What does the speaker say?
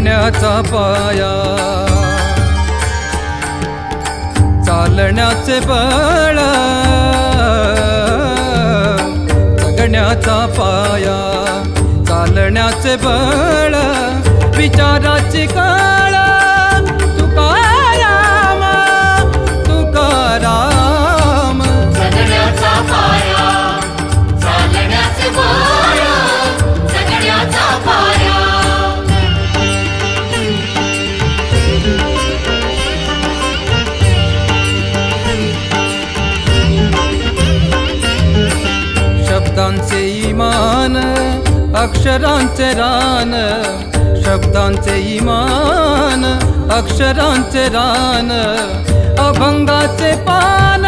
जगण्याचा पाया चालण्याचे बळ जगण्याचा पाया चालण्याचे बळ विचाराची काळ तुकाराम तुकाराम जगण्याचा पाया चालण्याचे बळ जगण्याचा पाया शब्दांचे इमान अक्षरांचे रान शब्दांचे इमान अक्षरांचे रान अभंगाचे पान